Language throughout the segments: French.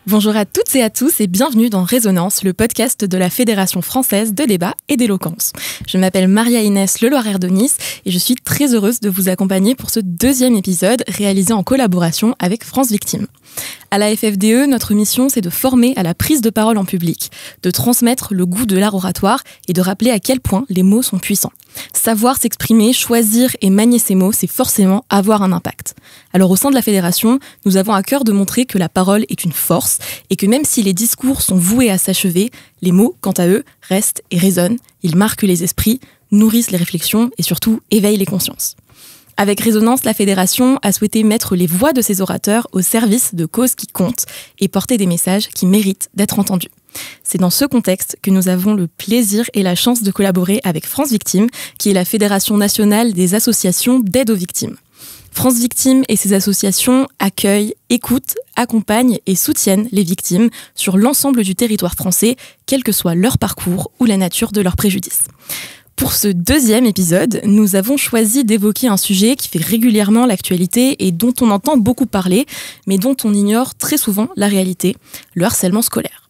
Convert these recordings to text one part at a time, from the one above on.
Bonjour à toutes et à tous et bienvenue dans Résonance, le podcast de la Fédération française de débat et d'éloquence. Je m'appelle Maria-Inès Leloir-Erdonis et je suis très heureuse de vous accompagner pour ce deuxième épisode réalisé en collaboration avec France Victime. À la FFDE, notre mission, c'est de former à la prise de parole en public, de transmettre le goût de l'art oratoire et de rappeler à quel point les mots sont puissants. Savoir s'exprimer, choisir et manier ses mots, c'est forcément avoir un impact. Alors au sein de la Fédération, nous avons à cœur de montrer que la parole est une force et que même si les discours sont voués à s'achever, les mots, quant à eux, restent et résonnent. Ils marquent les esprits, nourrissent les réflexions et surtout éveillent les consciences. Avec Résonance, la Fédération a souhaité mettre les voix de ses orateurs au service de causes qui comptent et porter des messages qui méritent d'être entendus. C'est dans ce contexte que nous avons le plaisir et la chance de collaborer avec France Victime, qui est la Fédération nationale des associations d'aide aux victimes. France Victime et ses associations accueillent, écoutent, accompagnent et soutiennent les victimes sur l'ensemble du territoire français, quel que soit leur parcours ou la nature de leur préjudice. Pour ce deuxième épisode, nous avons choisi d'évoquer un sujet qui fait régulièrement l'actualité et dont on entend beaucoup parler, mais dont on ignore très souvent la réalité, le harcèlement scolaire.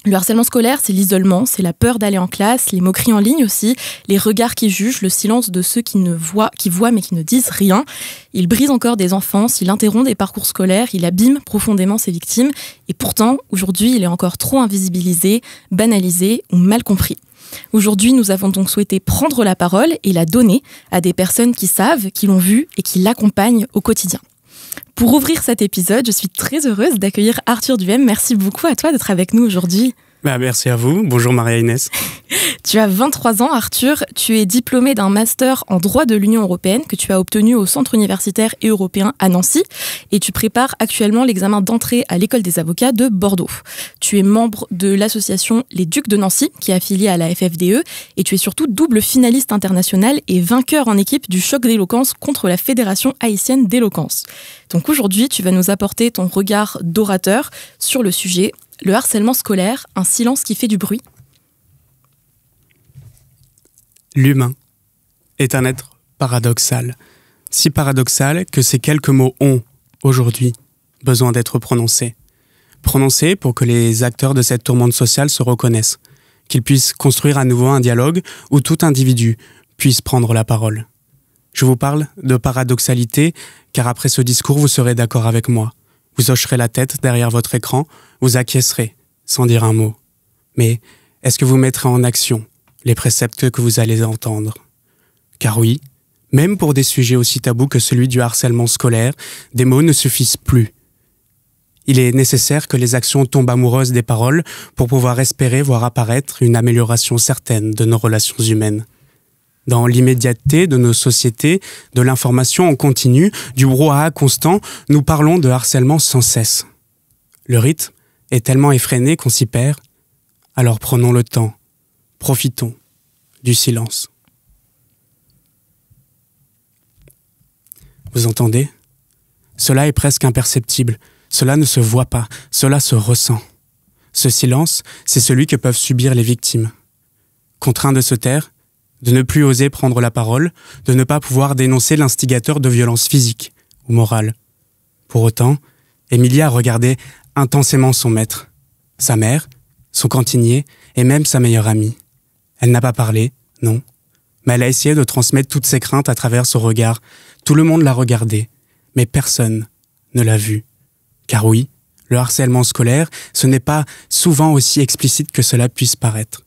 Le harcèlement scolaire, c'est l'isolement, c'est la peur d'aller en classe, les moqueries en ligne aussi, les regards qui jugent, le silence de ceux qui voient mais qui ne disent rien. Il brise encore des enfances, il interrompt des parcours scolaires, il abîme profondément ses victimes. Et pourtant, aujourd'hui, il est encore trop invisibilisé, banalisé ou mal compris. Aujourd'hui, nous avons donc souhaité prendre la parole et la donner à des personnes qui savent, qui l'ont vu et qui l'accompagnent au quotidien. Pour ouvrir cet épisode, je suis très heureuse d'accueillir Arthur Duhem. Merci beaucoup à toi d'être avec nous aujourd'hui. Merci à vous. Bonjour Maria-Inès. Tu as 23 ans, Arthur. Tu es diplômé d'un master en droit de l'Union européenne que tu as obtenu au Centre universitaire et européen à Nancy. Et tu prépares actuellement l'examen d'entrée à l'École des avocats de Bordeaux. Tu es membre de l'association Les Ducs de Nancy, qui est affiliée à la FFDE. Et tu es surtout double finaliste international et vainqueur en équipe du choc d'éloquence contre la Fédération haïtienne d'éloquence. Donc aujourd'hui, tu vas nous apporter ton regard d'orateur sur le sujet. Le harcèlement scolaire, un silence qui fait du bruit. L'humain est un être paradoxal. Si paradoxal que ces quelques mots ont, aujourd'hui, besoin d'être prononcés. Prononcés pour que les acteurs de cette tourmente sociale se reconnaissent, qu'ils puissent construire à nouveau un dialogue où tout individu puisse prendre la parole. Je vous parle de paradoxalité, car après ce discours, vous serez d'accord avec moi. Vous hocherez la tête derrière votre écran, vous acquiescerez, sans dire un mot. Mais est-ce que vous mettrez en action les préceptes que vous allez entendre? Car oui, même pour des sujets aussi tabous que celui du harcèlement scolaire, des mots ne suffisent plus. Il est nécessaire que les actions tombent amoureuses des paroles pour pouvoir espérer voir apparaître une amélioration certaine de nos relations humaines. Dans l'immédiateté de nos sociétés, de l'information en continu, du brouhaha constant, nous parlons de harcèlement sans cesse. Le rythme est tellement effréné qu'on s'y perd, alors prenons le temps, profitons du silence. Vous entendez? Cela est presque imperceptible, cela ne se voit pas, cela se ressent. Ce silence, c'est celui que peuvent subir les victimes. Contraints de se taire, de ne plus oser prendre la parole, de ne pas pouvoir dénoncer l'instigateur de violences physiques ou morales. Pour autant, Emilia regardait intensément son maître, sa mère, son cantinier et même sa meilleure amie. Elle n'a pas parlé, non, mais elle a essayé de transmettre toutes ses craintes à travers son regard. Tout le monde l'a regardé, mais personne ne l'a vu. Car oui, le harcèlement scolaire, ce n'est pas souvent aussi explicite que cela puisse paraître.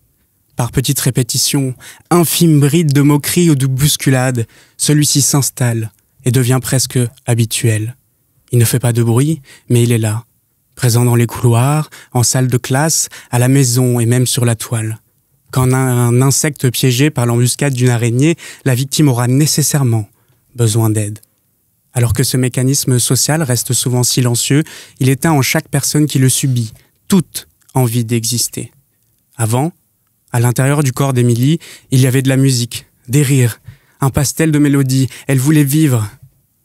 Par petites répétitions, infimes brides de moquerie ou de bousculade, celui-ci s'installe et devient presque habituel. Il ne fait pas de bruit, mais il est là, présent dans les couloirs, en salle de classe, à la maison et même sur la toile. Quand un insecte piégé par l'embuscade d'une araignée, la victime aura nécessairement besoin d'aide. Alors que ce mécanisme social reste souvent silencieux, il éteint en chaque personne qui le subit toute envie d'exister. Avant, à l'intérieur du corps d'Émilie, il y avait de la musique, des rires, un pastel de mélodies. Elle voulait vivre.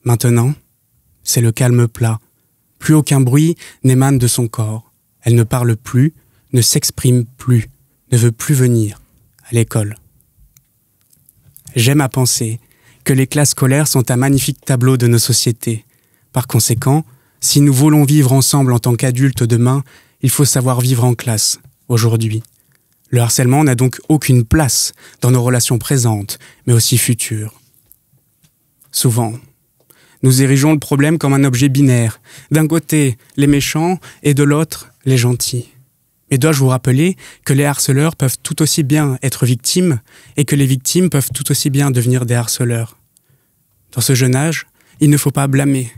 Maintenant, c'est le calme plat. Plus aucun bruit n'émane de son corps. Elle ne parle plus, ne s'exprime plus, ne veut plus venir à l'école. J'aime à penser que les classes scolaires sont un magnifique tableau de nos sociétés. Par conséquent, Si nous voulons vivre ensemble en tant qu'adultes demain, il faut savoir vivre en classe, aujourd'hui. Le harcèlement n'a donc aucune place dans nos relations présentes, mais aussi futures. Souvent, nous érigeons le problème comme un objet binaire. D'un côté, les méchants et de l'autre, les gentils. Mais dois-je vous rappeler que les harceleurs peuvent tout aussi bien être victimes et que les victimes peuvent tout aussi bien devenir des harceleurs. Dans ce jeune âge, il ne faut pas blâmer.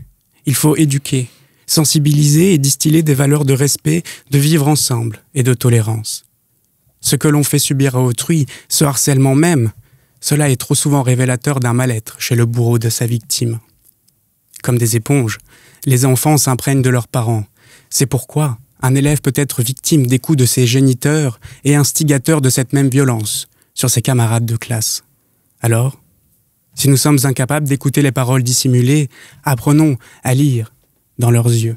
Il faut éduquer, sensibiliser et distiller des valeurs de respect, de vivre ensemble et de tolérance. Ce que l'on fait subir à autrui, ce harcèlement même, cela est trop souvent révélateur d'un mal-être chez le bourreau de sa victime. Comme des éponges, les enfants s'imprègnent de leurs parents. C'est pourquoi un élève peut être victime des coups de ses géniteurs et instigateur de cette même violence sur ses camarades de classe. Alors, si nous sommes incapables d'écouter les paroles dissimulées, apprenons à lire dans leurs yeux.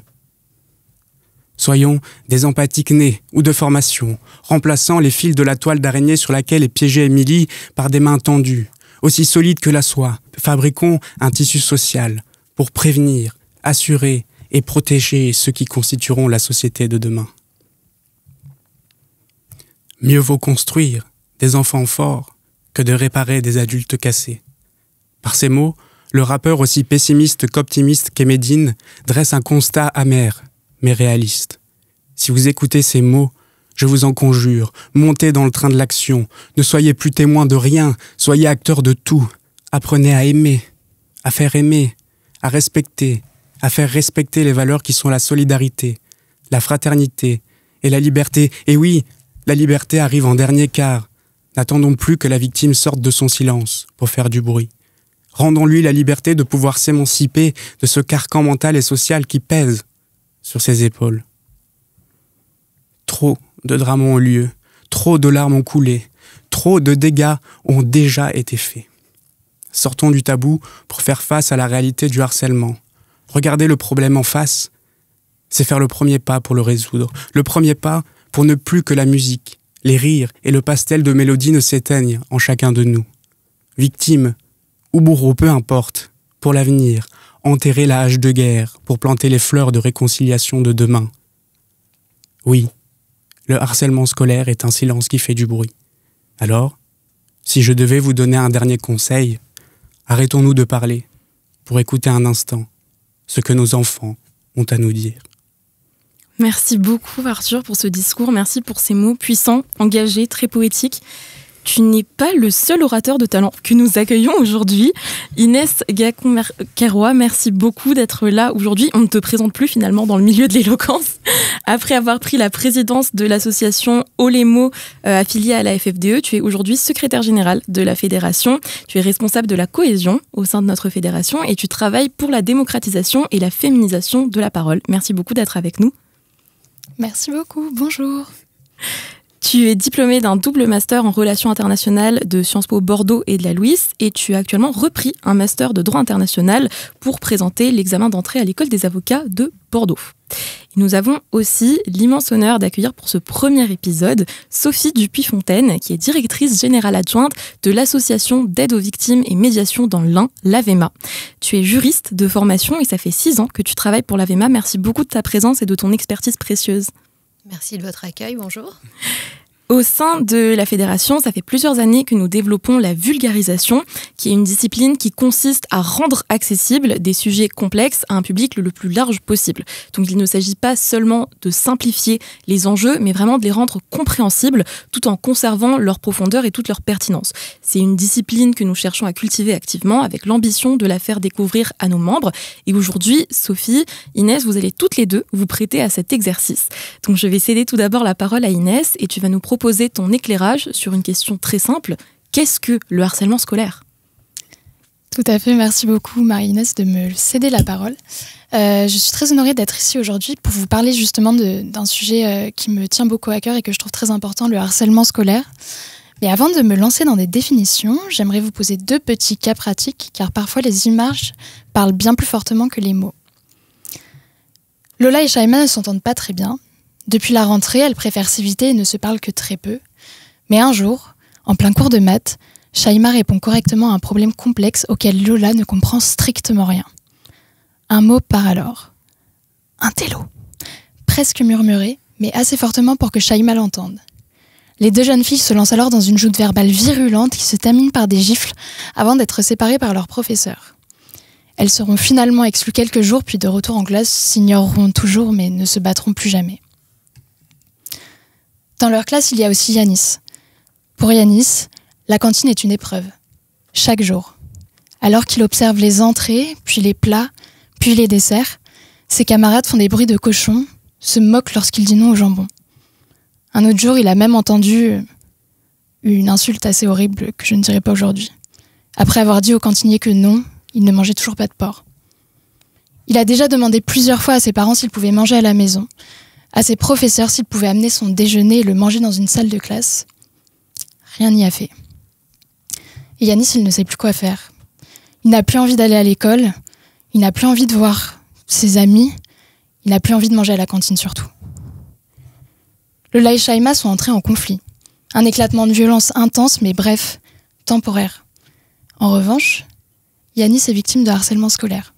Soyons des empathiques nés ou de formation, remplaçant les fils de la toile d'araignée sur laquelle est piégée Émilie par des mains tendues, aussi solides que la soie. Fabriquons un tissu social pour prévenir, assurer et protéger ceux qui constitueront la société de demain. Mieux vaut construire des enfants forts que de réparer des adultes cassés. Par ces mots, le rappeur aussi pessimiste qu'optimiste qu'Emedine dresse un constat amer, mais réaliste. Si vous écoutez ces mots, je vous en conjure, montez dans le train de l'action, ne soyez plus témoins de rien, soyez acteurs de tout. Apprenez à aimer, à faire aimer, à respecter, à faire respecter les valeurs qui sont la solidarité, la fraternité et la liberté. Et oui, la liberté arrive en dernier quart. N'attendons plus que la victime sorte de son silence pour faire du bruit. Rendons-lui la liberté de pouvoir s'émanciper de ce carcan mental et social qui pèse sur ses épaules. Trop de drames ont eu lieu, trop de larmes ont coulé, trop de dégâts ont déjà été faits. Sortons du tabou pour faire face à la réalité du harcèlement. Regarder le problème en face, c'est faire le premier pas pour le résoudre. Le premier pas pour ne plus que la musique, les rires et le pastel de mélodie ne s'éteignent en chacun de nous. Victime ou bourreau, peu importe, pour l'avenir, enterrer la hache de guerre pour planter les fleurs de réconciliation de demain. Oui, le harcèlement scolaire est un silence qui fait du bruit. Alors, si je devais vous donner un dernier conseil, arrêtons-nous de parler pour écouter un instant ce que nos enfants ont à nous dire. Merci beaucoup Arthur pour ce discours, merci pour ces mots puissants, engagés, très poétiques. Tu n'es pas le seul orateur de talent que nous accueillons aujourd'hui. Inès Gacon-Keroy, merci beaucoup d'être là aujourd'hui. On ne te présente plus finalement dans le milieu de l'éloquence. Après avoir pris la présidence de l'association Olemo, affiliée à la FFDE, tu es aujourd'hui secrétaire générale de la fédération. Tu es responsable de la cohésion au sein de notre fédération et tu travailles pour la démocratisation et la féminisation de la parole. Merci beaucoup d'être avec nous. Merci beaucoup, bonjour. Tu es diplômée d'un double master en relations internationales de Sciences Po Bordeaux et de la Louis et tu as actuellement repris un master de droit international pour présenter l'examen d'entrée à l'école des avocats de Bordeaux. Nous avons aussi l'immense honneur d'accueillir pour ce premier épisode Sophie Dupuis-Fontaine, qui est directrice générale adjointe de l'association d'aide aux victimes et médiation dans l'Ain, l'AVEMA. Tu es juriste de formation et ça fait 6 ans que tu travailles pour l'AVEMA. Merci beaucoup de ta présence et de ton expertise précieuse. Merci de votre accueil, bonjour. Au sein de la fédération, ça fait plusieurs années que nous développons la vulgarisation, qui est une discipline qui consiste à rendre accessibles des sujets complexes à un public le plus large possible. Donc il ne s'agit pas seulement de simplifier les enjeux, mais vraiment de les rendre compréhensibles tout en conservant leur profondeur et toute leur pertinence. C'est une discipline que nous cherchons à cultiver activement avec l'ambition de la faire découvrir à nos membres. Et aujourd'hui, Sophie, Inès, vous allez toutes les deux vous prêter à cet exercice. Donc je vais céder tout d'abord la parole à Inès et tu vas nous proposer ton éclairage sur une question très simple. Qu'est-ce que le harcèlement scolaire ? Tout à fait, merci beaucoup Marie-Inès de me céder la parole. Je suis très honorée d'être ici aujourd'hui pour vous parler justement d'un sujet qui me tient beaucoup à cœur et que je trouve très important, le harcèlement scolaire. Mais avant de me lancer dans des définitions, j'aimerais vous poser 2 petits cas pratiques, car parfois les images parlent bien plus fortement que les mots. Lola et Shaima ne s'entendent pas très bien. Depuis la rentrée, elles préfèrent s'éviter et ne se parlent que très peu. Mais un jour, en plein cours de maths, Shaima répond correctement à un problème complexe auquel Lola ne comprend strictement rien. Un mot part alors. Un télo !» presque murmuré, mais assez fortement pour que Shaima l'entende. Les deux jeunes filles se lancent alors dans une joute verbale virulente qui se termine par des gifles avant d'être séparées par leur professeur. Elles seront finalement exclues quelques jours, puis de retour en classe, s'ignoreront toujours mais ne se battront plus jamais. Dans leur classe, il y a aussi Yanis. Pour Yanis, la cantine est une épreuve. Chaque jour. Alors qu'il observe les entrées, puis les plats, puis les desserts, ses camarades font des bruits de cochon, se moquent lorsqu'il dit non au jambon. Un autre jour, il a même entendu une insulte assez horrible que je ne dirai pas aujourd'hui. Après avoir dit au cantinier que non, il ne mangeait toujours pas de porc. Il a déjà demandé plusieurs fois à ses parents s'il pouvait manger à la maison, à ses professeurs s'il pouvait amener son déjeuner et le manger dans une salle de classe. Rien n'y a fait. Et Yanis, il ne sait plus quoi faire. Il n'a plus envie d'aller à l'école, il n'a plus envie de voir ses amis, il n'a plus envie de manger à la cantine surtout. Lola et Shaima sont entrés en conflit. Un éclatement de violence intense, mais bref, temporaire. En revanche, Yanis est victime de harcèlement scolaire.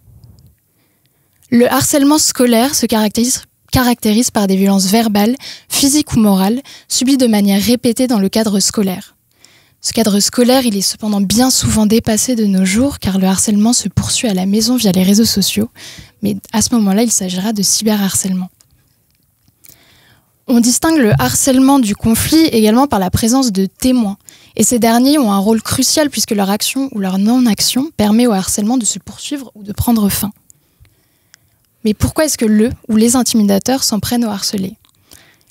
Le harcèlement scolaire se caractérise par des violences verbales, physiques ou morales, subies de manière répétée dans le cadre scolaire. Ce cadre scolaire, il est cependant bien souvent dépassé de nos jours, car le harcèlement se poursuit à la maison via les réseaux sociaux, mais à ce moment-là, il s'agira de cyberharcèlement. On distingue le harcèlement du conflit également par la présence de témoins. Et ces derniers ont un rôle crucial puisque leur action ou leur non-action permet au harcèlement de se poursuivre ou de prendre fin. Mais pourquoi est-ce que le ou les intimidateurs s'en prennent aux harcelés ?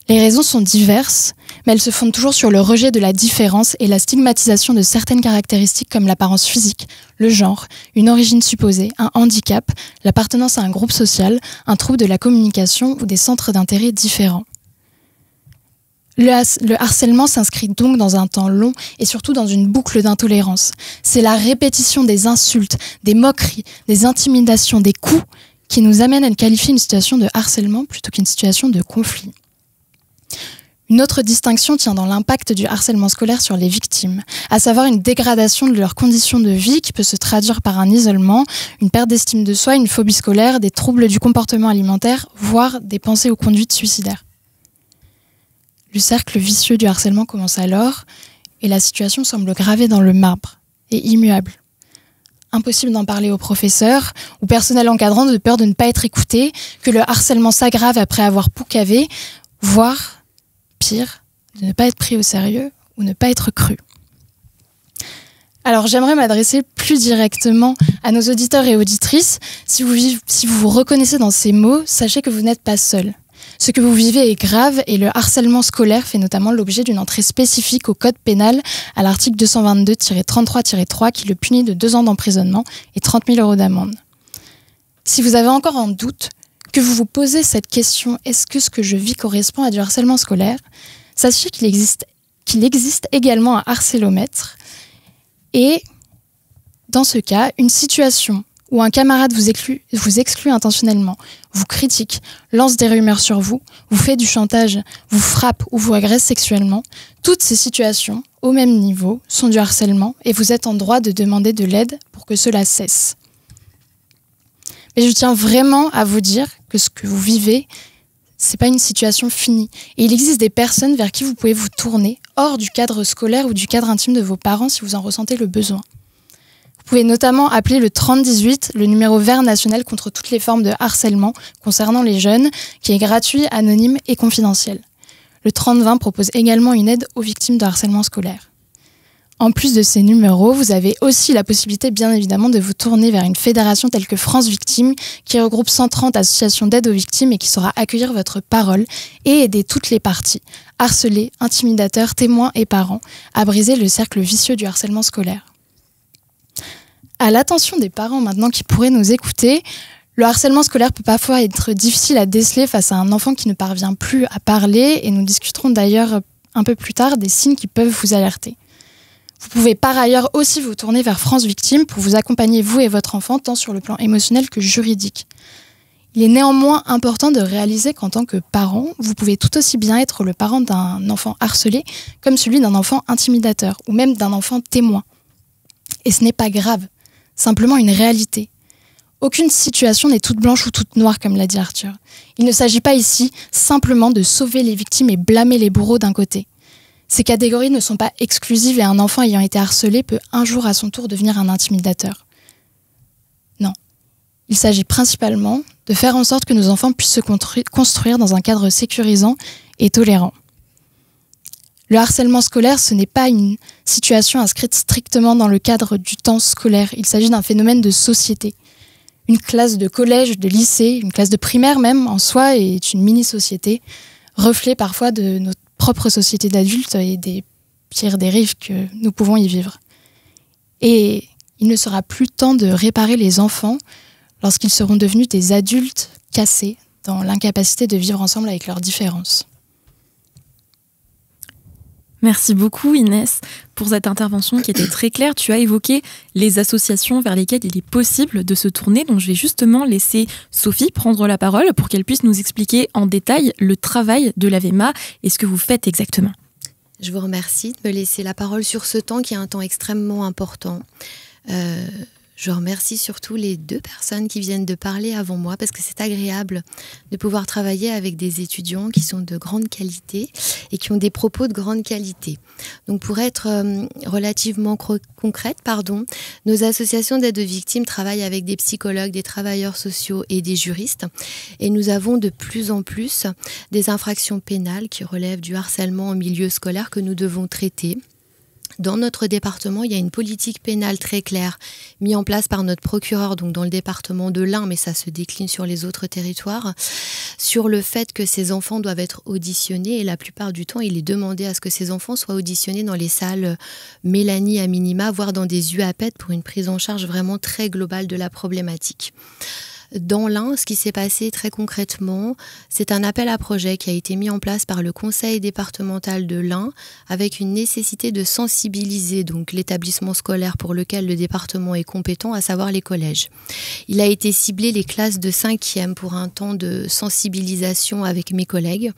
Les raisons sont diverses, mais elles se fondent toujours sur le rejet de la différence et la stigmatisation de certaines caractéristiques comme l'apparence physique, le genre, une origine supposée, un handicap, l'appartenance à un groupe social, un trouble de la communication ou des centres d'intérêt différents. Le harcèlement s'inscrit donc dans un temps long et surtout dans une boucle d'intolérance. C'est la répétition des insultes, des moqueries, des intimidations, des coups qui nous amène à qualifier une situation de harcèlement plutôt qu'une situation de conflit. Une autre distinction tient dans l'impact du harcèlement scolaire sur les victimes, à savoir une dégradation de leurs conditions de vie qui peut se traduire par un isolement, une perte d'estime de soi, une phobie scolaire, des troubles du comportement alimentaire, voire des pensées ou conduites suicidaires. Le cercle vicieux du harcèlement commence alors et la situation semble gravée dans le marbre et immuable. Impossible d'en parler au professeur ou personnel encadrant de peur de ne pas être écouté, que le harcèlement s'aggrave après avoir poucavé, voire, pire, de ne pas être pris au sérieux ou ne pas être cru. Alors j'aimerais m'adresser plus directement à nos auditeurs et auditrices. Si vous vous reconnaissez dans ces mots, sachez que vous n'êtes pas seuls. Ce que vous vivez est grave et le harcèlement scolaire fait notamment l'objet d'une entrée spécifique au code pénal à l'article 222-33-3 qui le punit de 2 ans d'emprisonnement et 30 000 € d'amende. Si vous avez encore un doute, que vous vous posez cette question, est-ce que ce que je vis correspond à du harcèlement scolaire ? Sachez qu'il existe également un harcélomètre et dans ce cas, une situation où un camarade vous exclut intentionnellement, vous critique, lance des rumeurs sur vous, vous fait du chantage, vous frappe ou vous agresse sexuellement, toutes ces situations, au même niveau, sont du harcèlement et vous êtes en droit de demander de l'aide pour que cela cesse. Mais je tiens vraiment à vous dire que ce que vous vivez, c'est pas une situation finie. Et il existe des personnes vers qui vous pouvez vous tourner, hors du cadre scolaire ou du cadre intime de vos parents si vous en ressentez le besoin. Vous pouvez notamment appeler le 3018, le numéro vert national contre toutes les formes de harcèlement concernant les jeunes, qui est gratuit, anonyme et confidentiel. Le 3020 propose également une aide aux victimes de harcèlement scolaire. En plus de ces numéros, vous avez aussi la possibilité, bien évidemment, de vous tourner vers une fédération telle que France Victimes, qui regroupe 130 associations d'aide aux victimes et qui saura accueillir votre parole et aider toutes les parties, harcelés, intimidateurs, témoins et parents, à briser le cercle vicieux du harcèlement scolaire. À l'attention des parents maintenant qui pourraient nous écouter, le harcèlement scolaire peut parfois être difficile à déceler face à un enfant qui ne parvient plus à parler et nous discuterons d'ailleurs un peu plus tard des signes qui peuvent vous alerter. Vous pouvez par ailleurs aussi vous tourner vers France Victimes pour vous accompagner vous et votre enfant tant sur le plan émotionnel que juridique. Il est néanmoins important de réaliser qu'en tant que parent, vous pouvez tout aussi bien être le parent d'un enfant harcelé comme celui d'un enfant intimidateur ou même d'un enfant témoin. Et ce n'est pas grave. Simplement une réalité. Aucune situation n'est toute blanche ou toute noire, comme l'a dit Arthur. Il ne s'agit pas ici simplement de sauver les victimes et blâmer les bourreaux d'un côté. Ces catégories ne sont pas exclusives et un enfant ayant été harcelé peut un jour à son tour devenir un intimidateur. Non. Il s'agit principalement de faire en sorte que nos enfants puissent se construire dans un cadre sécurisant et tolérant. Le harcèlement scolaire, ce n'est pas une situation inscrite strictement dans le cadre du temps scolaire. Il s'agit d'un phénomène de société. Une classe de collège, de lycée, une classe de primaire même, en soi, est une mini-société, reflet parfois de notre propre société d'adultes et des pires dérives que nous pouvons y vivre. Et il ne sera plus temps de réparer les enfants lorsqu'ils seront devenus des adultes cassés dans l'incapacité de vivre ensemble avec leurs différences. Merci beaucoup Inès pour cette intervention qui était très claire. Tu as évoqué les associations vers lesquelles il est possible de se tourner. Donc je vais justement laisser Sophie prendre la parole pour qu'elle puisse nous expliquer en détail le travail de l'AVEMA et ce que vous faites exactement. Je vous remercie de me laisser la parole sur ce temps qui est un temps extrêmement important. Je remercie surtout les 2 personnes qui viennent de parler avant moi parce que c'est agréable de pouvoir travailler avec des étudiants qui sont de grande qualité et qui ont des propos de grande qualité. Donc pour être relativement concrète, nos associations d'aide aux victimes travaillent avec des psychologues, des travailleurs sociaux et des juristes et nous avons de plus en plus des infractions pénales qui relèvent du harcèlement en milieu scolaire que nous devons traiter. Dans notre département, il y a une politique pénale très claire mise en place par notre procureur, donc dans le département de l'Ain, mais ça se décline sur les autres territoires, sur le fait que ces enfants doivent être auditionnés. Et la plupart du temps, il est demandé à ce que ces enfants soient auditionnés dans les salles Mélanie à minima, voire dans des UAPET pour une prise en charge vraiment très globale de la problématique. Dans l'Ain, ce qui s'est passé très concrètement, c'est un appel à projet qui a été mis en place par le conseil départemental de l'Ain avec une nécessité de sensibiliser donc l'établissement scolaire pour lequel le département est compétent, à savoir les collèges. Il a été ciblé les classes de 5e pour un temps de sensibilisation avec mes collègues,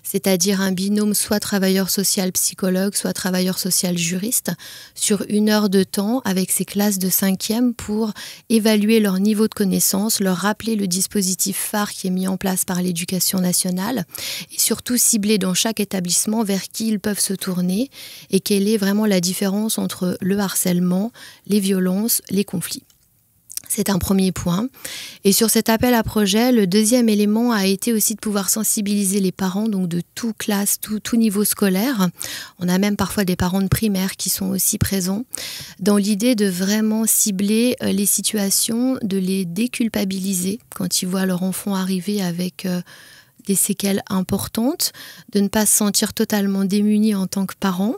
c'est-à-dire un binôme soit travailleur social psychologue, soit travailleur social juriste, sur 1 heure de temps avec ces classes de 5e pour évaluer leur niveau de connaissance, leur rappeler le dispositif phare qui est mis en place par l'Éducation nationale et surtout cibler dans chaque établissement vers qui ils peuvent se tourner et quelle est vraiment la différence entre le harcèlement, les violences, les conflits. C'est un premier point. Et sur cet appel à projet, le deuxième élément a été aussi de pouvoir sensibiliser les parents, donc de toute classe, tout niveau scolaire. On a même parfois des parents de primaire qui sont aussi présents, dans l'idée de vraiment cibler les situations, de les déculpabiliser quand ils voient leur enfant arriver avec des séquelles importantes, de ne pas se sentir totalement démunis en tant que parents.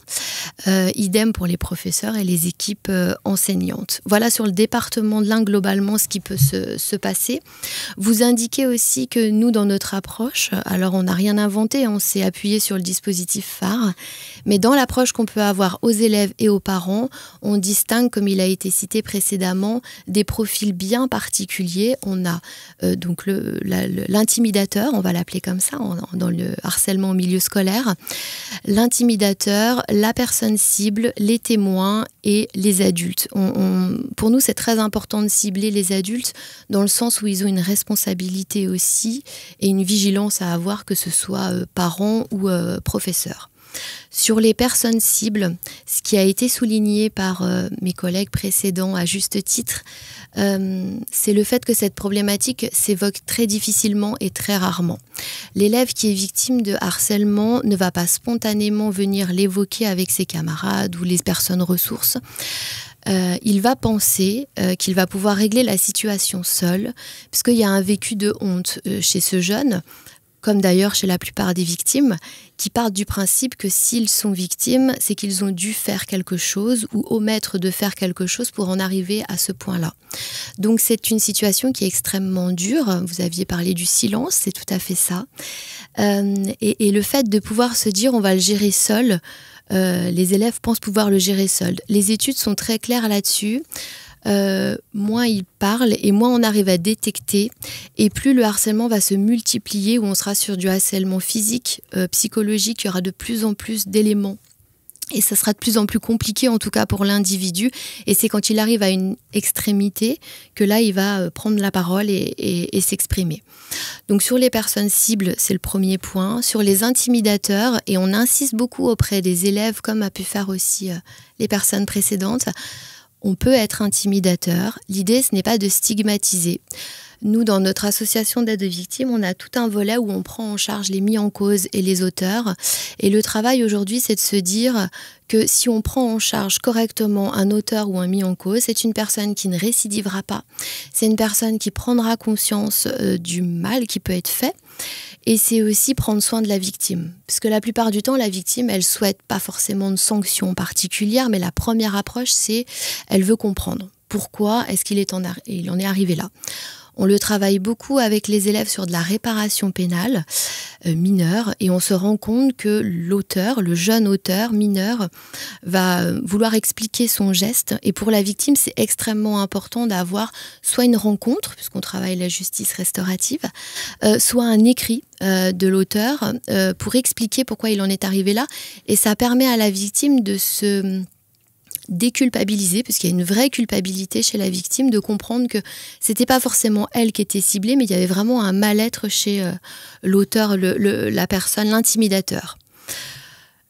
Idem pour les professeurs et les équipes enseignantes. Voilà sur le département de l'Ain globalement ce qui peut se passer. Vous indiquez aussi que nous, dans notre approche, alors on n'a rien inventé, on s'est appuyé sur le dispositif phare, mais dans l'approche qu'on peut avoir aux élèves et aux parents, on distingue, comme il a été cité précédemment, des profils bien particuliers. On a donc l'intimidateur, on va l'appeler comme ça, dans le harcèlement au milieu scolaire, l'intimidateur, la personne cible, les témoins et les adultes. Pour nous, c'est très important de cibler les adultes dans le sens où ils ont une responsabilité aussi et une vigilance à avoir, que ce soit parents ou professeurs. Sur les personnes cibles, ce qui a été souligné par mes collègues précédents à juste titre, c'est le fait que cette problématique s'évoque très difficilement et très rarement. L'élève qui est victime de harcèlement ne va pas spontanément venir l'évoquer avec ses camarades ou les personnes ressources. Il va penser qu'il va pouvoir régler la situation seul, puisqu'il y a un vécu de honte chez ce jeune, comme d'ailleurs chez la plupart des victimes, qui partent du principe que s'ils sont victimes, c'est qu'ils ont dû faire quelque chose ou omettre de faire quelque chose pour en arriver à ce point-là. Donc c'est une situation qui est extrêmement dure. Vous aviez parlé du silence, c'est tout à fait ça. Et le fait de pouvoir se dire on va le gérer seul, les élèves pensent pouvoir le gérer seul. Les études sont très claires là-dessus. Moins ils parlent et moins on arrive à détecter, et plus le harcèlement va se multiplier, où on sera sur du harcèlement physique, psychologique. Il y aura de plus en plus d'éléments Et ça sera de plus en plus compliqué, en tout cas pour l'individu. Et c'est quand il arrive à une extrémité que là, il va prendre la parole et s'exprimer. Donc sur les personnes cibles, c'est le premier point. Sur les intimidateurs, et on insiste beaucoup auprès des élèves, comme a pu faire aussi les personnes précédentes, on peut être intimidateur. L'idée, ce n'est pas de stigmatiser. Nous, dans notre association d'aide aux victimes, on a tout un volet où on prend en charge les mis en cause et les auteurs. Et le travail aujourd'hui, c'est de se dire que si on prend en charge correctement un auteur ou un mis en cause, c'est une personne qui ne récidivera pas. C'est une personne qui prendra conscience du mal qui peut être fait. Et c'est aussi prendre soin de la victime. Parce que la plupart du temps, la victime, elle souhaite pas forcément de sanctions particulières, mais la première approche, c'est elle veut comprendre. Pourquoi est-ce qu'il en est arrivé là ? On le travaille beaucoup avec les élèves sur de la réparation pénale mineure et on se rend compte que l'auteur, le jeune auteur mineur, va vouloir expliquer son geste. Et pour la victime, c'est extrêmement important d'avoir soit une rencontre, puisqu'on travaille la justice restaurative, soit un écrit de l'auteur pour expliquer pourquoi il en est arrivé là. Et ça permet à la victime de se déculpabiliser, puisqu'il y a une vraie culpabilité chez la victime, de comprendre que c'était pas forcément elle qui était ciblée, mais il y avait vraiment un mal-être chez l'auteur, la personne, l'intimidateur.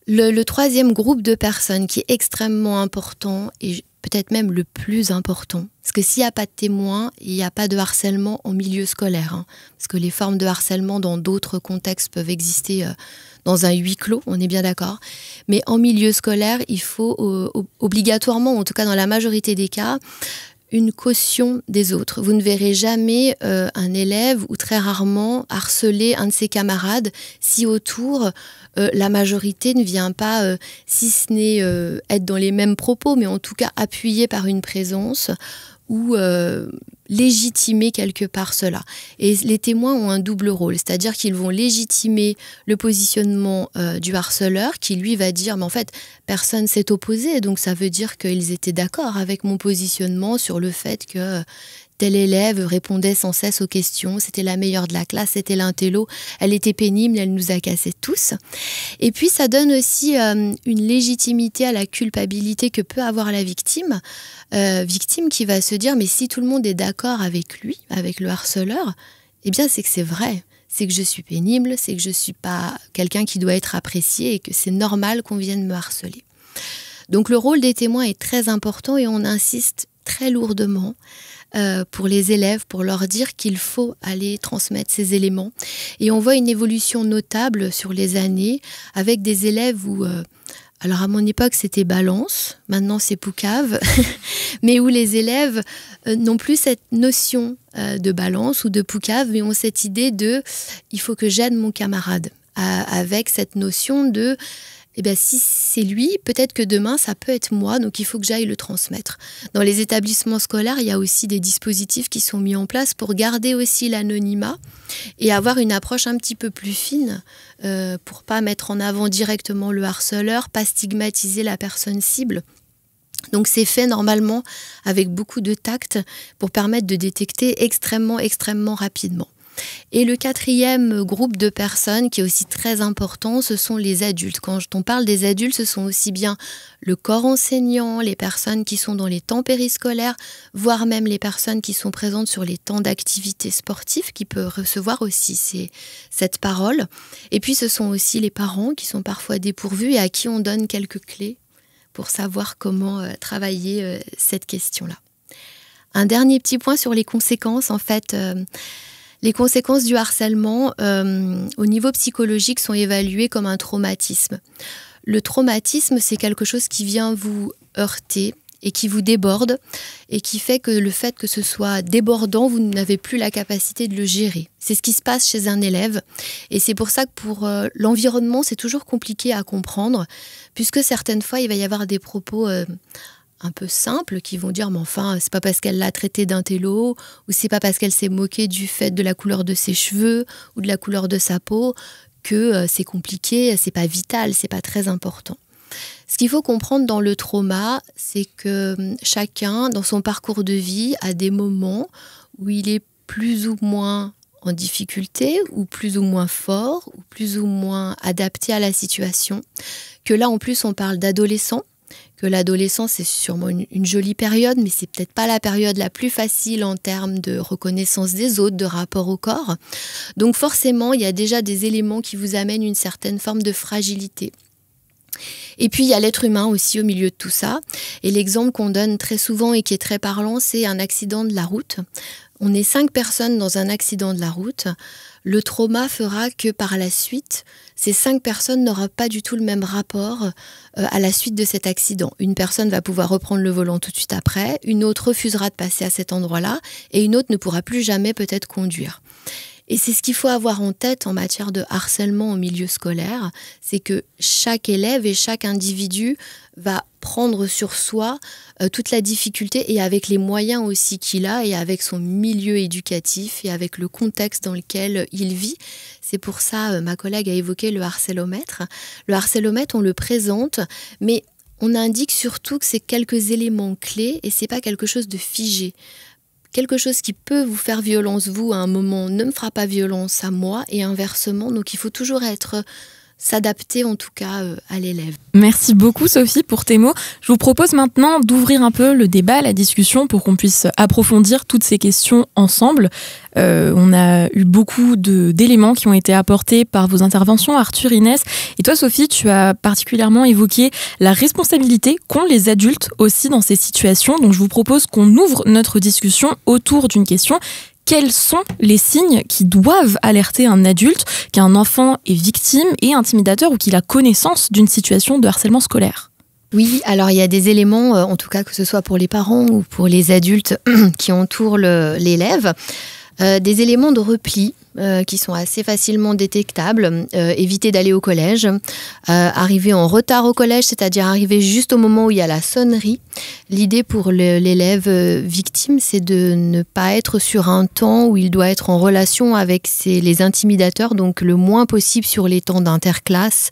Le troisième groupe de personnes qui est extrêmement important, et peut-être même le plus important, parce que s'il n'y a pas de témoins, il n'y a pas de harcèlement en milieu scolaire, parce que les formes de harcèlement dans d'autres contextes peuvent exister dans un huis clos, on est bien d'accord. Mais en milieu scolaire, il faut obligatoirement, en tout cas dans la majorité des cas, une caution des autres. Vous ne verrez jamais un élève ou très rarement harceler un de ses camarades si autour la majorité ne vient pas, si ce n'est être dans les mêmes propos, mais en tout cas appuyé par une présence ou légitimer quelque part cela. Et les témoins ont un double rôle, c'est-à-dire qu'ils vont légitimer le positionnement du harceleur qui lui va dire mais en fait personne s'est opposé, donc ça veut dire qu'ils étaient d'accord avec mon positionnement sur le fait que tel élève répondait sans cesse aux questions, c'était la meilleure de la classe, c'était l'intello, elle était pénible, elle nous a cassés tous. Et puis ça donne aussi une légitimité à la culpabilité que peut avoir la victime, victime qui va se dire mais si tout le monde est d'accord avec lui, avec le harceleur, eh bien c'est que c'est vrai. C'est que je suis pénible, c'est que je ne suis pas quelqu'un qui doit être apprécié et que c'est normal qu'on vienne me harceler. Donc le rôle des témoins est très important et on insiste très lourdement pour les élèves, pour leur dire qu'il faut aller transmettre ces éléments. Et on voit une évolution notable sur les années avec des élèves où... alors à mon époque c'était Balance, maintenant c'est Poucave, mais où les élèves n'ont plus cette notion de Balance ou de Poucave, mais ont cette idée de « il faut que j'aide mon camarade », avec cette notion de eh bien, si c'est lui, peut-être que demain, ça peut être moi, donc il faut que j'aille le transmettre. Dans les établissements scolaires, il y a aussi des dispositifs qui sont mis en place pour garder aussi l'anonymat et avoir une approche un petit peu plus fine pour pas mettre en avant directement le harceleur, pas stigmatiser la personne cible. Donc c'est fait normalement avec beaucoup de tact pour permettre de détecter extrêmement rapidement. Et le quatrième groupe de personnes qui est aussi très important, ce sont les adultes. Quand on parle des adultes, ce sont aussi bien le corps enseignant, les personnes qui sont dans les temps périscolaires, voire même les personnes qui sont présentes sur les temps d'activité sportive qui peuvent recevoir aussi cette parole. Et puis ce sont aussi les parents qui sont parfois dépourvus et à qui on donne quelques clés pour savoir comment travailler cette question-là. Un dernier petit point sur les conséquences, en fait... Les conséquences du harcèlement au niveau psychologique sont évaluées comme un traumatisme. Le traumatisme, c'est quelque chose qui vient vous heurter et qui vous déborde et qui fait que le fait que ce soit débordant, vous n'avez plus la capacité de le gérer. C'est ce qui se passe chez un élève et c'est pour ça que pour l'environnement, c'est toujours compliqué à comprendre puisque certaines fois, il va y avoir des propos... un peu simples qui vont dire mais enfin c'est pas parce qu'elle l'a traité d'intello ou c'est pas parce qu'elle s'est moquée du fait de la couleur de ses cheveux ou de la couleur de sa peau que c'est compliqué, c'est pas vital, c'est pas très important. Ce qu'il faut comprendre dans le trauma, c'est que chacun dans son parcours de vie a des moments où il est plus ou moins en difficulté ou plus ou moins fort ou plus ou moins adapté à la situation, que là, en plus, on parle d'adolescents, que l'adolescence, c'est sûrement une jolie période, mais c'est peut-être pas la période la plus facile en termes de reconnaissance des autres, de rapport au corps. Donc forcément, il y a déjà des éléments qui vous amènent une certaine forme de fragilité. Et puis, il y a l'être humain aussi au milieu de tout ça. Et l'exemple qu'on donne très souvent et qui est très parlant, c'est un accident de la route. On est 5 personnes dans un accident de la route. Le trauma fera que par la suite, ces 5 personnes n'auront pas du tout le même rapport à la suite de cet accident. Une personne va pouvoir reprendre le volant tout de suite après, une autre refusera de passer à cet endroit-là et une autre ne pourra plus jamais peut-être conduire. Et c'est ce qu'il faut avoir en tête en matière de harcèlement au milieu scolaire, c'est que chaque élève et chaque individu va prendre sur soi toute la difficulté et avec les moyens aussi qu'il a et avec son milieu éducatif et avec le contexte dans lequel il vit. C'est pour ça, ma collègue a évoqué le harcélomètre. Le harcélomètre, on le présente, mais on indique surtout que c'est quelques éléments clés et c'est pas quelque chose de figé. Quelque chose qui peut vous faire violence, vous, à un moment, ne me fera pas violence à moi, et inversement. Donc, il faut toujours s'adapter, en tout cas, à l'élève. Merci beaucoup, Sophie, pour tes mots. Je vous propose maintenant d'ouvrir un peu le débat, la discussion, pour qu'on puisse approfondir toutes ces questions ensemble. On a eu beaucoup d'éléments qui ont été apportés par vos interventions, Arthur, Inès. Et toi, Sophie, tu as particulièrement évoqué la responsabilité qu'ont les adultes aussi dans ces situations. Donc, je vous propose qu'on ouvre notre discussion autour d'une question. Quels sont les signes qui doivent alerter un adulte qu'un enfant est victime et intimidateur ou qu'il a connaissance d'une situation de harcèlement scolaire ? Oui, alors il y a des éléments, en tout cas que ce soit pour les parents ou pour les adultes qui entourent l'élève, des éléments de repli qui sont assez facilement détectables. Éviter d'aller au collège, arriver en retard au collège, c'est-à-dire arriver juste au moment où il y a la sonnerie. L'idée pour l'élève victime, c'est de ne pas être sur un temps où il doit être en relation avec les intimidateurs, donc le moins possible sur les temps d'interclasse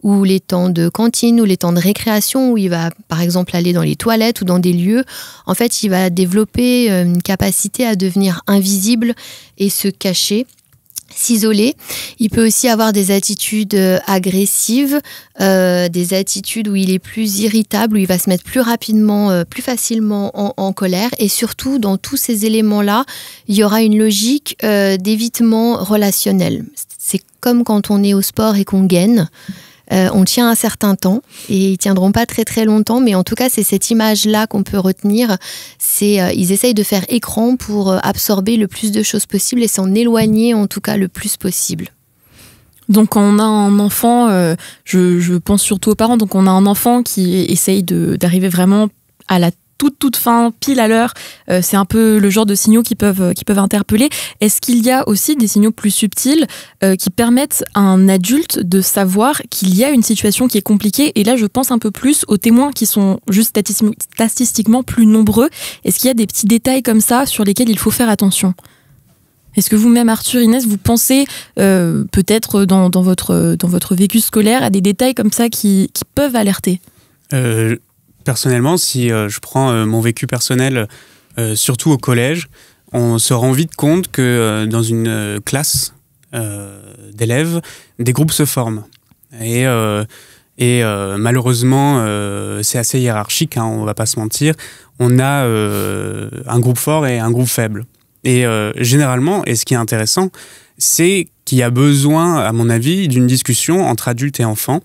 ou les temps de cantine ou les temps de récréation où il va par exemple aller dans les toilettes ou dans des lieux. En fait, il va développer une capacité à devenir invisible et se cacher, s'isoler. Il peut aussi avoir des attitudes agressives, des attitudes où il est plus irritable, où il va se mettre plus rapidement, plus facilement en colère. Et surtout, dans tous ces éléments-là, il y aura une logique d'évitement relationnel. C'est comme quand on est au sport et qu'on gaine. On tient un certain temps et ils tiendront pas très très longtemps, mais en tout cas c'est cette image-là qu'on peut retenir. Ils essayent de faire écran pour absorber le plus de choses possible et s'en éloigner en tout cas le plus possible. Donc quand on a un enfant, je pense surtout aux parents, donc on a un enfant qui essaye d'arriver vraiment à la toute fin, pile à l'heure, c'est un peu le genre de signaux qui peuvent interpeller. Est-ce qu'il y a aussi des signaux plus subtils qui permettent à un adulte de savoir qu'il y a une situation qui est compliquée? Et là, je pense un peu plus aux témoins qui sont juste statistiquement plus nombreux. Est-ce qu'il y a des petits détails comme ça sur lesquels il faut faire attention? Est-ce que vous-même, Arthur, Inès, vous pensez peut-être dans votre vécu scolaire à des détails comme ça qui peuvent alerter? Personnellement, si je prends mon vécu personnel, surtout au collège, on se rend vite compte que dans une classe d'élèves, des groupes se forment. Et malheureusement, c'est assez hiérarchique, hein, on ne va pas se mentir. On a un groupe fort et un groupe faible. Et généralement, et ce qui est intéressant, c'est qu'il y a besoin, à mon avis, d'une discussion entre adultes et enfants,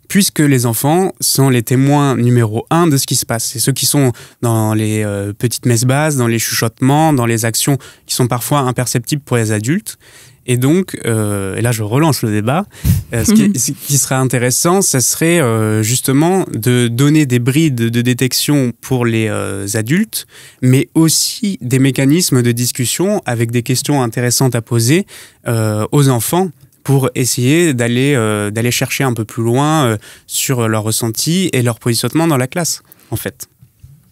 puisque les enfants sont les témoins numéro 1 de ce qui se passe. C'est ceux qui sont dans les petites messes basses, dans les chuchotements, dans les actions qui sont parfois imperceptibles pour les adultes. Et donc, et là je relance le débat, ce qui serait intéressant, ce serait justement de donner des brides de détection pour les adultes, mais aussi des mécanismes de discussion avec des questions intéressantes à poser aux enfants, pour essayer d'aller chercher un peu plus loin sur leur ressenti et leur positionnement dans la classe, en fait.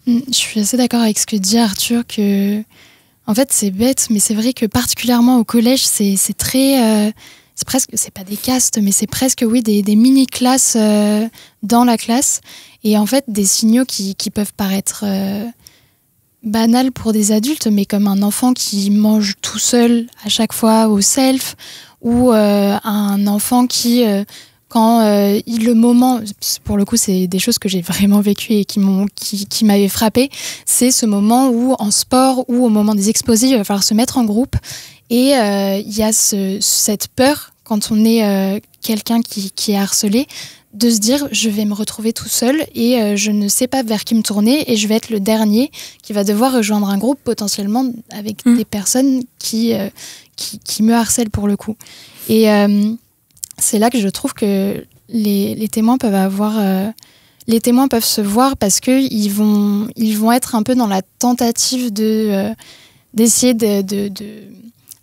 Je suis assez d'accord avec ce que dit Arthur, que en fait c'est bête, mais c'est vrai que particulièrement au collège, c'est très... c'est presque, c'est pas des castes, mais c'est presque des mini-classes dans la classe. Et en fait, des signaux qui peuvent paraître banals pour des adultes, mais comme un enfant qui mange tout seul à chaque fois au self, ou un enfant qui quand le moment, pour le coup c'est des choses que j'ai vraiment vécues et qui m'avaient frappée, c'est ce moment où en sport ou au moment des exposés, il va falloir se mettre en groupe et il y a cette peur quand on est quelqu'un qui est harcelé, de se dire je vais me retrouver tout seul et je ne sais pas vers qui me tourner et je vais être le dernier qui va devoir rejoindre un groupe potentiellement avec des personnes qui me harcèlent pour le coup. Et c'est là que je trouve que les témoins peuvent les témoins peuvent se voir parce qu'ils vont être un peu dans la tentative d'essayer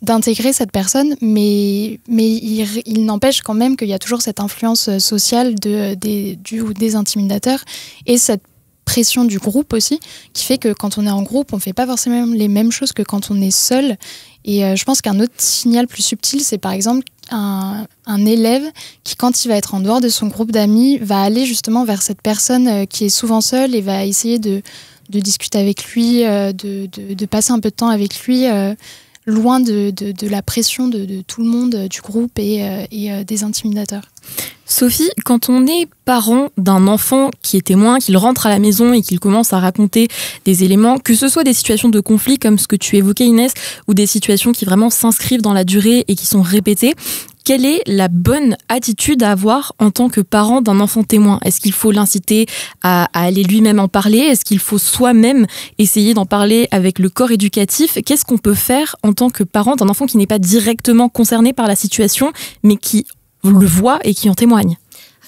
d'intégrer cette personne, mais il n'empêche quand même qu'il y a toujours cette influence sociale du ou des intimidateurs et cette pression du groupe aussi, qui fait que quand on est en groupe, on ne fait pas forcément les mêmes choses que quand on est seul. Et je pense qu'un autre signal plus subtil, c'est par exemple un élève qui, quand il va être en dehors de son groupe d'amis, va aller justement vers cette personne qui est souvent seule et va essayer de discuter avec lui, de passer un peu de temps avec lui, loin de la pression de tout le monde, du groupe et des intimidateurs. Sophie, quand on est parent d'un enfant qui est témoin, qu'il rentre à la maison et qu'il commence à raconter des éléments, que ce soit des situations de conflit comme ce que tu évoquais Inès, ou des situations qui vraiment s'inscrivent dans la durée et qui sont répétées, quelle est la bonne attitude à avoir en tant que parent d'un enfant témoin ? Est-ce qu'il faut l'inciter à aller lui-même en parler ? Est-ce qu'il faut soi-même essayer d'en parler avec le corps éducatif ? Qu'est-ce qu'on peut faire en tant que parent d'un enfant qui n'est pas directement concerné par la situation, mais qui le voit et qui en témoigne ?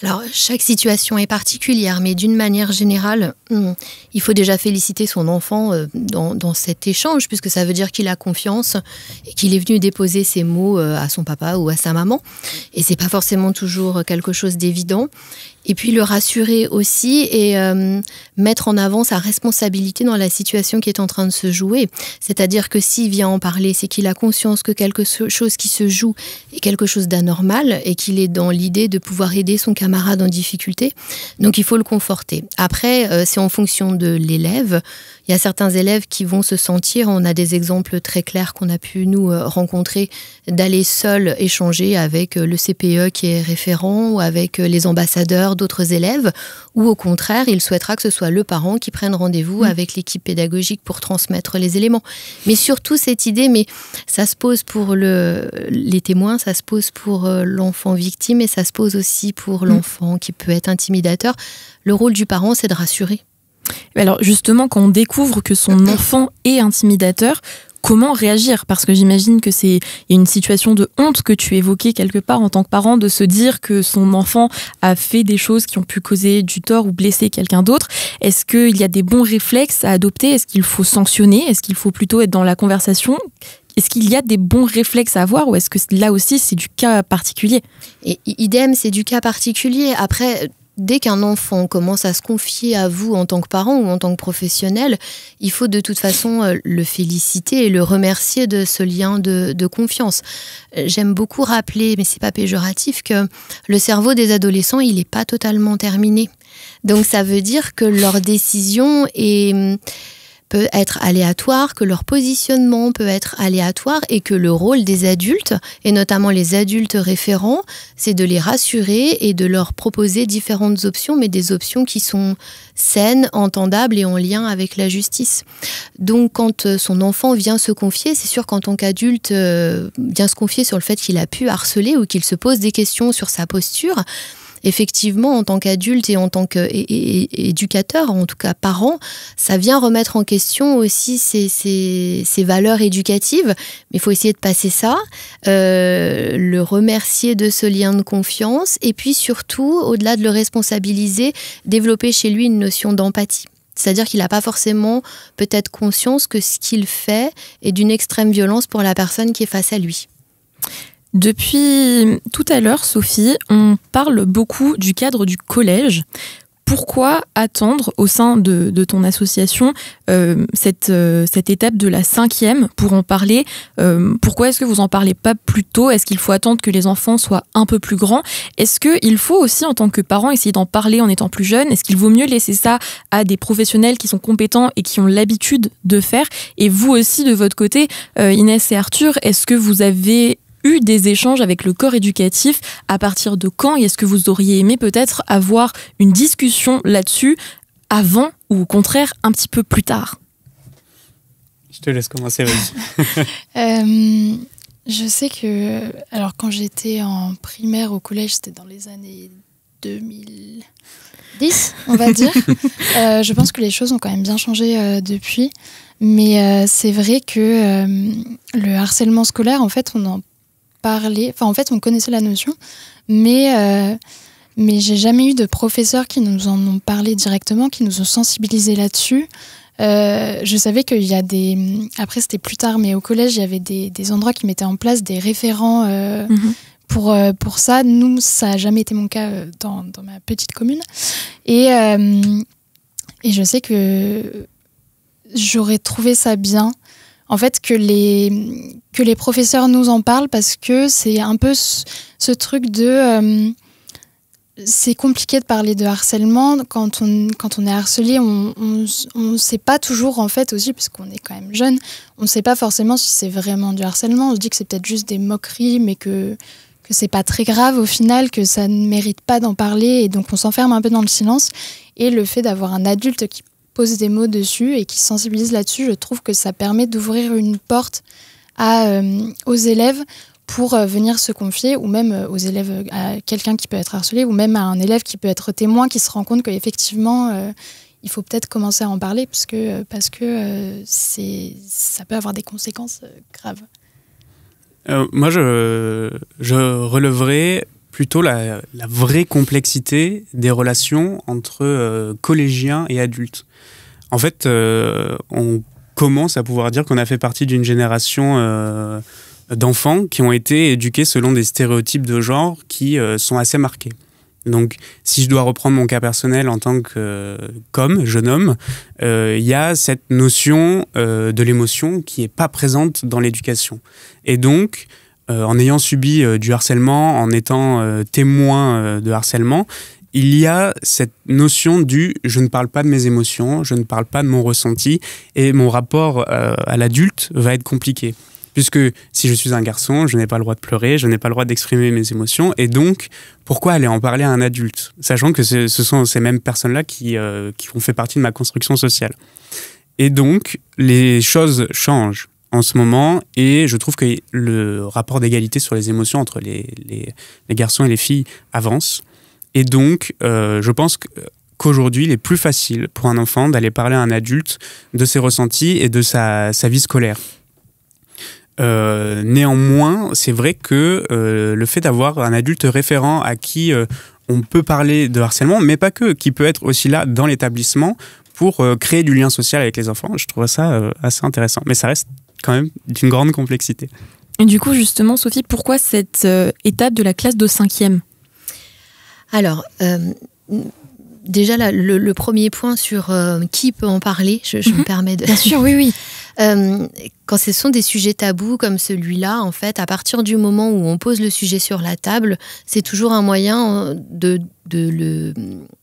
Alors, chaque situation est particulière, mais d'une manière générale, il faut déjà féliciter son enfant dans cet échange, puisque ça veut dire qu'il a confiance et qu'il est venu déposer ses mots à son papa ou à sa maman. Et c'est pas forcément toujours quelque chose d'évident. Et puis le rassurer aussi et mettre en avant sa responsabilité dans la situation qui est en train de se jouer. C'est-à-dire que s'il vient en parler, c'est qu'il a conscience que quelque chose qui se joue est quelque chose d'anormal et qu'il est dans l'idée de pouvoir aider son camarade en difficulté. Donc il faut le conforter. Après, c'est en fonction de l'élève. Il y a certains élèves qui vont se sentir, on a des exemples très clairs qu'on a pu nous rencontrer, d'aller seul échanger avec le CPE qui est référent ou avec les ambassadeurs d'autres élèves, ou au contraire, il souhaitera que ce soit le parent qui prenne rendez-vous avec l'équipe pédagogique pour transmettre les éléments. Mais surtout cette idée, mais ça se pose pour les témoins, ça se pose pour l'enfant victime et ça se pose aussi pour l'enfant qui peut être intimidateur. Le rôle du parent, c'est de rassurer. Alors justement, quand on découvre que son enfant est intimidateur, comment réagir ? Parce que j'imagine que il y a une situation de honte que tu évoquais quelque part en tant que parent, de se dire que son enfant a fait des choses qui ont pu causer du tort ou blesser quelqu'un d'autre. Est-ce qu'il y a des bons réflexes à adopter ? Est-ce qu'il faut sanctionner ? Est-ce qu'il faut plutôt être dans la conversation ? Est-ce qu'il y a des bons réflexes à avoir ou est-ce que là aussi c'est du cas particulier ? Et idem, c'est du cas particulier. Après, dès qu'un enfant commence à se confier à vous en tant que parent ou en tant que professionnel, il faut de toute façon le féliciter et le remercier de ce lien de confiance. J'aime beaucoup rappeler, mais c'est pas péjoratif, que le cerveau des adolescents, il n'est pas totalement terminé. Donc ça veut dire que leur décision peut être aléatoire, que leur positionnement peut être aléatoire et que le rôle des adultes, et notamment les adultes référents, c'est de les rassurer et de leur proposer différentes options, mais des options qui sont saines, entendables et en lien avec la justice. Donc quand son enfant vient se confier, c'est sûr qu'en tant qu'adulte, vient se confier sur le fait qu'il a pu harceler ou qu'il se pose des questions sur sa posture, effectivement, en tant qu'adulte et en tant qu'éducateur, en tout cas parent, ça vient remettre en question aussi ces valeurs éducatives. Mais il faut essayer de passer ça, le remercier de ce lien de confiance et puis surtout, au-delà de le responsabiliser, développer chez lui une notion d'empathie. C'est-à-dire qu'il n'a pas forcément peut-être conscience que ce qu'il fait est d'une extrême violence pour la personne qui est face à lui. Depuis tout à l'heure, Sophie, on parle beaucoup du cadre du collège. Pourquoi attendre au sein de ton association cette étape de la 5e pour en parler ? Pourquoi est-ce que vous en parlez pas plus tôt ? Est-ce qu'il faut attendre que les enfants soient un peu plus grands ? Est-ce qu'il faut aussi, en tant que parent, essayer d'en parler en étant plus jeune ? Est-ce qu'il vaut mieux laisser ça à des professionnels qui sont compétents et qui ont l'habitude de faire ? Et vous aussi, de votre côté, Inès et Arthur, est-ce que vous avez eu des échanges avec le corps éducatif? À partir de quand? Et est-ce que vous auriez aimé peut-être avoir une discussion là-dessus avant ou au contraire un petit peu plus tard? Je te laisse commencer, vas-y. Je sais que, alors quand j'étais en primaire au collège, c'était dans les années 2010, on va dire. Je pense que les choses ont quand même bien changé depuis. Mais c'est vrai que le harcèlement scolaire, en fait, on en parlait. Enfin, en fait, on connaissait la notion, mais j'ai jamais eu de professeurs qui nous en ont parlé directement, qui nous ont sensibilisés là-dessus. Je savais qu'il y a des... Après, c'était plus tard, mais au collège, il y avait des endroits qui mettaient en place des référents pour ça. Nous, ça n'a jamais été mon cas dans ma petite commune. Et je sais que j'aurais trouvé ça bien, en fait, que les professeurs nous en parlent, parce que c'est un peu ce truc de... c'est compliqué de parler de harcèlement. Quand on est harcelé, on ne sait pas toujours, en fait, aussi, parce qu'on est quand même jeune, on ne sait pas forcément si c'est vraiment du harcèlement. On se dit que c'est peut-être juste des moqueries, mais que c'est pas très grave au final, que ça ne mérite pas d'en parler, et donc on s'enferme un peu dans le silence. Et le fait d'avoir un adulte qui pose des mots dessus et qui sensibilise là-dessus, je trouve que ça permet d'ouvrir une porte aux élèves pour venir se confier, ou même aux élèves, à quelqu'un qui peut être harcelé, ou même à un élève qui peut être témoin, qui se rend compte qu'effectivement, il faut peut-être commencer à en parler, parce que ça peut avoir des conséquences graves. Moi, je releverais plutôt la vraie complexité des relations entre collégiens et adultes. En fait, on commence à pouvoir dire qu'on a fait partie d'une génération d'enfants qui ont été éduqués selon des stéréotypes de genre qui sont assez marqués. Donc, si je dois reprendre mon cas personnel en tant que jeune homme, il y a cette notion de l'émotion qui n'est pas présente dans l'éducation. Et donc, en ayant subi du harcèlement, en étant témoin de harcèlement, il y a cette notion du « je ne parle pas de mes émotions, je ne parle pas de mon ressenti » et mon rapport à l'adulte va être compliqué. Puisque si je suis un garçon, je n'ai pas le droit de pleurer, je n'ai pas le droit d'exprimer mes émotions. Et donc, pourquoi aller en parler à un adulte? Sachant que ce sont ces mêmes personnes-là qui ont fait partie de ma construction sociale. Et donc, les choses changent en ce moment. Et je trouve que le rapport d'égalité sur les émotions entre les garçons et les filles avance. Et donc, je pense qu'aujourd'hui, il est plus facile pour un enfant d'aller parler à un adulte de ses ressentis et de sa vie scolaire. Néanmoins, c'est vrai que le fait d'avoir un adulte référent à qui on peut parler de harcèlement, mais pas que, qui peut être aussi là dans l'établissement pour créer du lien social avec les enfants, je trouve ça assez intéressant. Mais ça reste quand même d'une grande complexité. Et du coup, justement, Sophie, pourquoi cette étape de la classe de 5e? Alors, déjà, là, le premier point sur qui peut en parler, je me permets de... Bien sûr, oui. Quand ce sont des sujets tabous comme celui-là, en fait, à partir du moment où on pose le sujet sur la table, c'est toujours un moyen de le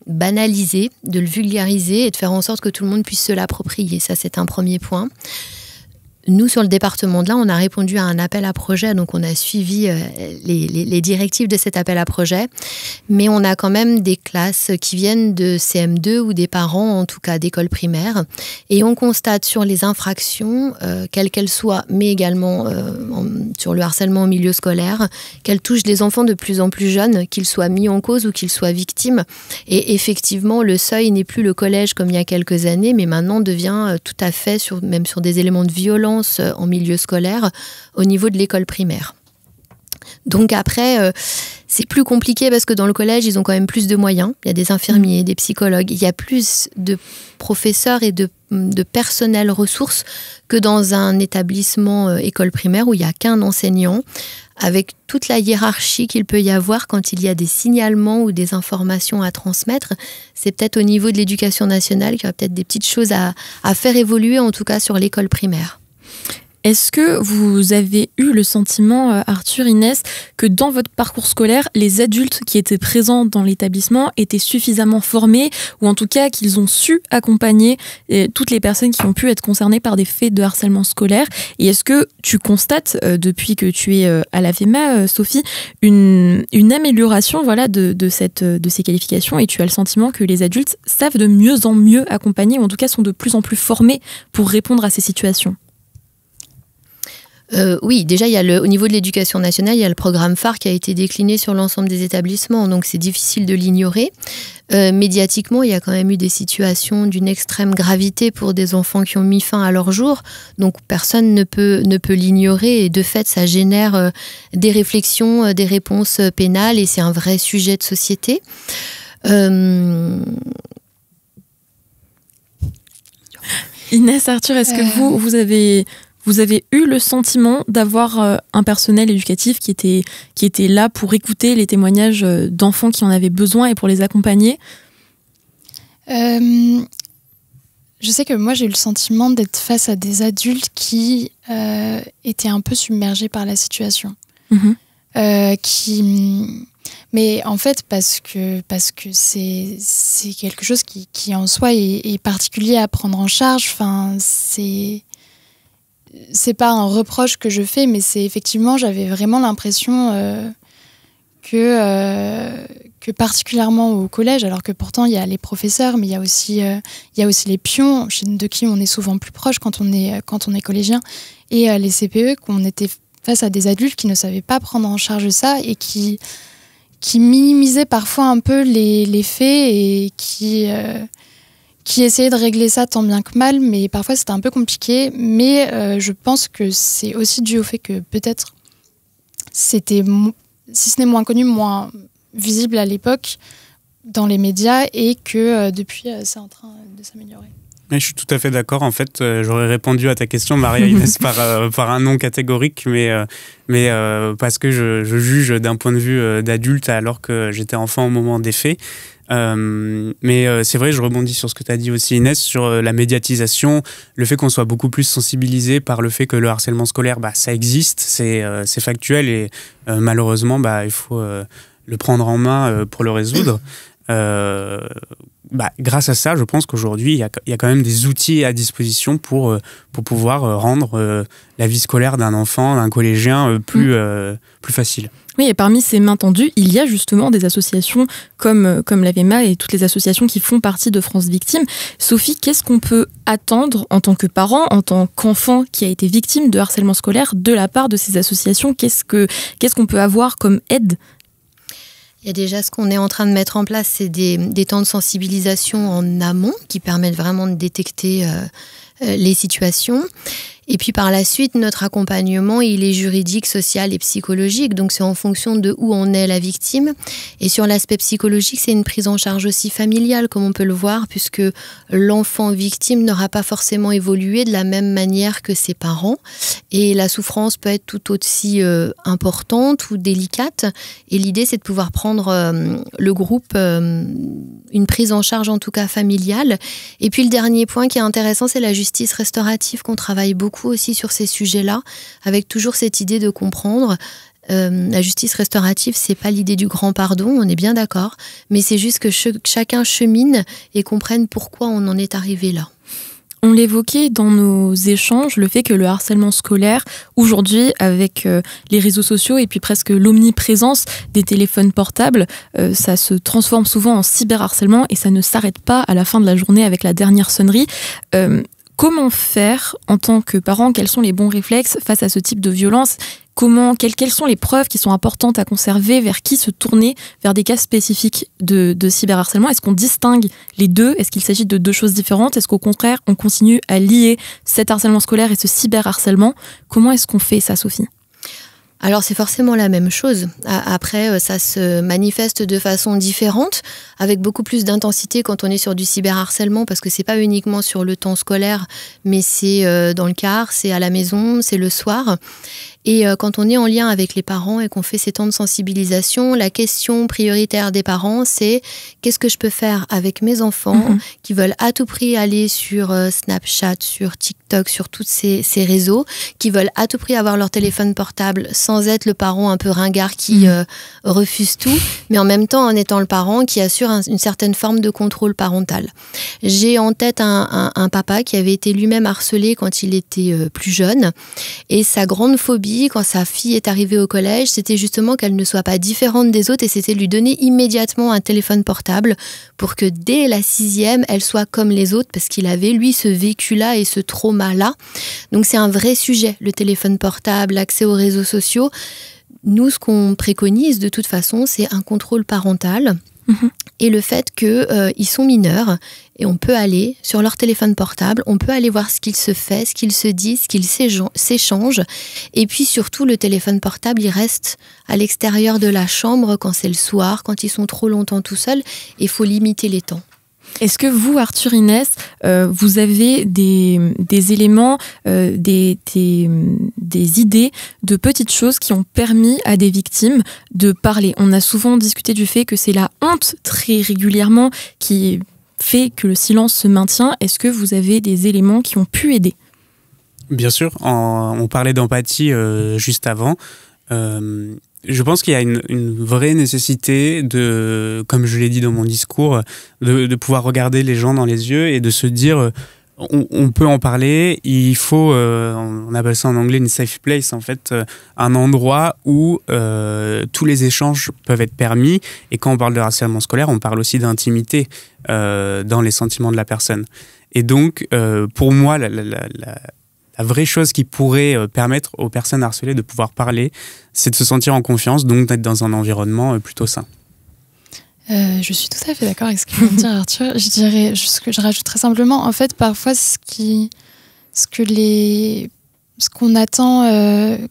banaliser, de le vulgariser et de faire en sorte que tout le monde puisse se l'approprier. Ça, c'est un premier point. Nous, sur le département de l'Ain, on a répondu à un appel à projet, donc on a suivi les directives de cet appel à projet, mais on a quand même des classes qui viennent de CM2 ou des parents, en tout cas d'école primaire, et on constate sur les infractions, quelles qu'elles soient, mais également sur le harcèlement au milieu scolaire, qu'elles touchent des enfants de plus en plus jeunes, qu'ils soient mis en cause ou qu'ils soient victimes. Et effectivement, le seuil n'est plus le collège comme il y a quelques années, mais maintenant devient tout à fait, même sur des éléments de violence en milieu scolaire au niveau de l'école primaire. Donc après, c'est plus compliqué parce que dans le collège, ils ont quand même plus de moyens. Il y a des infirmiers, des psychologues. Il y a plus de professeurs et de personnel ressources que dans un établissement école primaire où il n'y a qu'un enseignant, avec toute la hiérarchie qu'il peut y avoir quand il y a des signalements ou des informations à transmettre. C'est peut-être au niveau de l'éducation nationale qu'il y aura peut-être des petites choses à faire évoluer, en tout cas sur l'école primaire. Est-ce que vous avez eu le sentiment, Arthur, Inès, que dans votre parcours scolaire, les adultes qui étaient présents dans l'établissement étaient suffisamment formés, ou en tout cas qu'ils ont su accompagner toutes les personnes qui ont pu être concernées par des faits de harcèlement scolaire? Et est-ce que tu constates, depuis que tu es à la FEMA, Sophie, une amélioration de ces qualifications, et tu as le sentiment que les adultes savent de mieux en mieux accompagner, ou en tout cas sont de plus en plus formés pour répondre à ces situations? Oui, déjà, au niveau de l'éducation nationale, il y a le programme phare qui a été décliné sur l'ensemble des établissements, donc c'est difficile de l'ignorer. Médiatiquement, il y a quand même eu des situations d'une extrême gravité pour des enfants qui ont mis fin à leur jour, donc personne ne peut l'ignorer, et de fait, ça génère des réflexions, des réponses pénales, et c'est un vrai sujet de société. Inès, Arthur, est-ce que vous avez eu le sentiment d'avoir un personnel éducatif qui était là pour écouter les témoignages d'enfants qui en avaient besoin et pour les accompagner? Je sais que moi, j'ai eu le sentiment d'être face à des adultes qui étaient un peu submergés par la situation. Mais en fait, parce que c'est quelque chose qui en soi est particulier à prendre en charge. Enfin, c'est pas un reproche que je fais, mais c'est effectivement, j'avais vraiment l'impression que particulièrement au collège, alors que pourtant il y a les professeurs, mais il y a aussi les pions, de qui on est souvent plus proche quand on est collégien, et les CPE, qu'on était face à des adultes qui ne savaient pas prendre en charge ça, et qui minimisaient parfois un peu les faits, et qui essayaient de régler ça tant bien que mal, mais parfois c'était un peu compliqué. Mais je pense que c'est aussi dû au fait que peut-être c'était, si ce n'est moins connu, moins visible à l'époque dans les médias, et que depuis c'est en train de s'améliorer. Mais je suis tout à fait d'accord. En fait, j'aurais répondu à ta question, Maria Inès, par un non catégorique, mais parce que je juge d'un point de vue d'adulte alors que j'étais enfant au moment des faits. Mais c'est vrai, je rebondis sur ce que tu as dit aussi, Inès, sur la médiatisation, le fait qu'on soit beaucoup plus sensibilisé par le fait que le harcèlement scolaire, ça existe, c'est factuel, et malheureusement, il faut le prendre en main pour le résoudre. Grâce à ça, je pense qu'aujourd'hui, il y a quand même des outils à disposition pour pouvoir rendre la vie scolaire d'un enfant, d'un collégien plus facile. Oui, et parmi ces mains tendues, il y a justement des associations comme la VEMA et toutes les associations qui font partie de France Victime. Sophie, qu'est-ce qu'on peut attendre en tant que parent, en tant qu'enfant qui a été victime de harcèlement scolaire de la part de ces associations? Qu'est-ce qu'on peut avoir comme aide? Il y a déjà ce qu'on est en train de mettre en place, c'est des temps de sensibilisation en amont qui permettent vraiment de détecter les situations. Et puis par la suite, notre accompagnement, il est juridique, social et psychologique. Donc c'est en fonction de où on est la victime. Et sur l'aspect psychologique, c'est une prise en charge aussi familiale, comme on peut le voir, puisque l'enfant victime n'aura pas forcément évolué de la même manière que ses parents. Et la souffrance peut être tout aussi importante ou délicate. Et l'idée, c'est de pouvoir prendre le groupe, une prise en charge en tout cas familiale. Et puis le dernier point qui est intéressant, c'est la justice restaurative, qu'on travaille beaucoup aussi sur ces sujets-là, avec toujours cette idée de comprendre. La justice restaurative, c'est pas l'idée du grand pardon, on est bien d'accord, mais c'est juste que chacun chemine et comprenne pourquoi on en est arrivé là. On l'évoquait dans nos échanges, le fait que le harcèlement scolaire, aujourd'hui, avec les réseaux sociaux et puis presque l'omniprésence des téléphones portables, ça se transforme souvent en cyberharcèlement, et ça ne s'arrête pas à la fin de la journée avec la dernière sonnerie. Comment faire en tant que parent? Quels sont les bons réflexes face à ce type de violence? Quelles sont les preuves qui sont importantes à conserver? Vers qui se tourner? Vers des cas spécifiques de cyberharcèlement? Est-ce qu'on distingue les deux? Est-ce qu'il s'agit de deux choses différentes? Est-ce qu'au contraire, on continue à lier cet harcèlement scolaire et ce cyberharcèlement? Comment est-ce qu'on fait ça, Sophie? Alors c'est forcément la même chose. Après, ça se manifeste de façon différente, avec beaucoup plus d'intensité quand on est sur du cyberharcèlement, parce que c'est pas uniquement sur le temps scolaire, mais c'est dans le car, c'est à la maison, c'est le soir. Et quand on est en lien avec les parents et qu'on fait ces temps de sensibilisation, la question prioritaire des parents, c'est qu'est-ce que je peux faire avec mes enfants qui veulent à tout prix aller sur Snapchat, sur TikTok, sur tous ces réseaux, qui veulent à tout prix avoir leur téléphone portable sans être le parent un peu ringard qui refuse tout, mais en même temps en étant le parent qui assure une certaine forme de contrôle parental. J'ai en tête un papa qui avait été lui-même harcelé quand il était plus jeune, et sa grande phobie quand sa fille est arrivée au collège, c'était justement qu'elle ne soit pas différente des autres, et c'était lui donner immédiatement un téléphone portable pour que dès la 6e, elle soit comme les autres, parce qu'il avait lui ce vécu-là et ce trauma-là. Donc c'est un vrai sujet, le téléphone portable, l'accès aux réseaux sociaux. Nous, ce qu'on préconise de toute façon, c'est un contrôle parental et le fait qu'ils sont mineurs et on peut aller sur leur téléphone portable, on peut aller voir ce qu'il se fait, ce qu'il se dit, ce qu'il s'échange. Et puis surtout, le téléphone portable, il reste à l'extérieur de la chambre quand c'est le soir, quand ils sont trop longtemps tout seuls. Il faut limiter les temps. Est-ce que vous, Arthur, Inès, vous avez des éléments, des idées de petites choses qui ont permis à des victimes de parler? On a souvent discuté du fait que c'est la honte très régulièrement qui fait que le silence se maintient. Est-ce que vous avez des éléments qui ont pu aider? Bien sûr, on parlait d'empathie juste avant. Je pense qu'il y a une vraie nécessité de, comme je l'ai dit dans mon discours, de pouvoir regarder les gens dans les yeux et de se dire on peut en parler, il faut, on appelle ça en anglais une safe place, en fait, un endroit où tous les échanges peuvent être permis. Et quand on parle de harcèlement scolaire, on parle aussi d'intimité dans les sentiments de la personne. Et donc, pour moi, la vraie chose qui pourrait permettre aux personnes harcelées de pouvoir parler, c'est de se sentir en confiance, donc d'être dans un environnement plutôt sain. Je suis tout à fait d'accord avec ce que vient de dire Arthur. Je dirais juste que je rajouterais simplement, en fait, parfois ce qu'on attend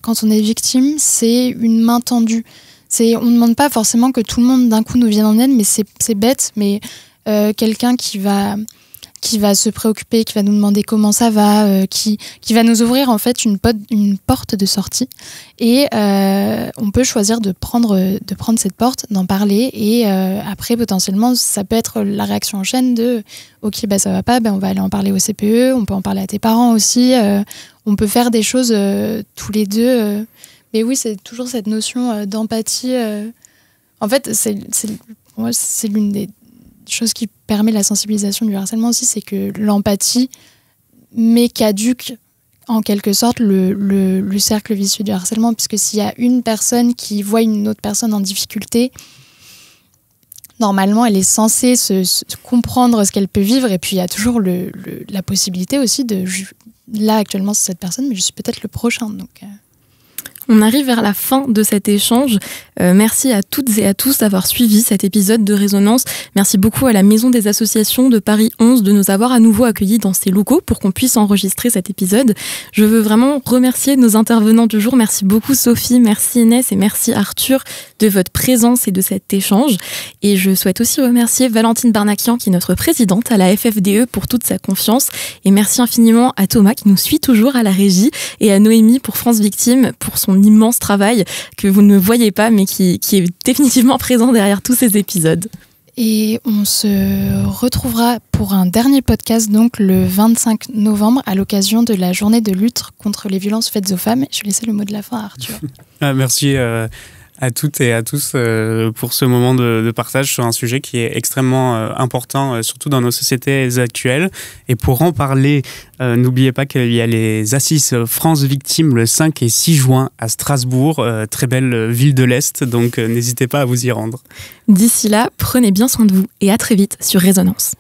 quand on est victime, c'est une main tendue. On ne demande pas forcément que tout le monde d'un coup nous vienne en aide, mais c'est bête, mais quelqu'un qui va se préoccuper, qui va nous demander comment ça va, qui va nous ouvrir en fait une porte de sortie. Et on peut choisir de prendre cette porte, d'en parler, et après potentiellement ça peut être la réaction en chaîne de ok, bah ça va pas, on va aller en parler au CPE, on peut en parler à tes parents aussi, on peut faire des choses tous les deux. Mais oui, c'est toujours cette notion d'empathie. En fait, pour moi, c'est l'une des chose qui permet la sensibilisation du harcèlement aussi, c'est que l'empathie met caduque en quelque sorte le cercle vicieux du harcèlement, puisque s'il y a une personne qui voit une autre personne en difficulté, normalement elle est censée se comprendre ce qu'elle peut vivre, et puis il y a toujours la possibilité aussi de là actuellement c'est cette personne, mais je suis peut-être le prochain, donc On arrive vers la fin de cet échange. Merci à toutes et à tous d'avoir suivi cet épisode de Résonance. Merci beaucoup à la Maison des Associations de Paris 11 de nous avoir à nouveau accueillis dans ses locaux pour qu'on puisse enregistrer cet épisode. Je veux vraiment remercier nos intervenants du jour. Merci beaucoup Sophie, merci Inès et merci Arthur de votre présence et de cet échange. Et je souhaite aussi remercier Valentine Barnakian qui est notre présidente à la FFDE pour toute sa confiance. Et merci infiniment à Thomas qui nous suit toujours à la régie et à Noémie pour France Victime pour son immense travail que vous ne voyez pas mais qui est définitivement présent derrière tous ces épisodes. Et on se retrouvera pour un dernier podcast donc le 25 novembre à l'occasion de la journée de lutte contre les violences faites aux femmes. Je vais laisser le mot de la fin à Arthur. Merci à toutes et à tous pour ce moment de partage sur un sujet qui est extrêmement important, surtout dans nos sociétés actuelles. Et pour en parler, n'oubliez pas qu'il y a les Assises France Victimes le 5 et 6 juin à Strasbourg, très belle ville de l'Est, donc n'hésitez pas à vous y rendre. D'ici là, prenez bien soin de vous et à très vite sur Résonance.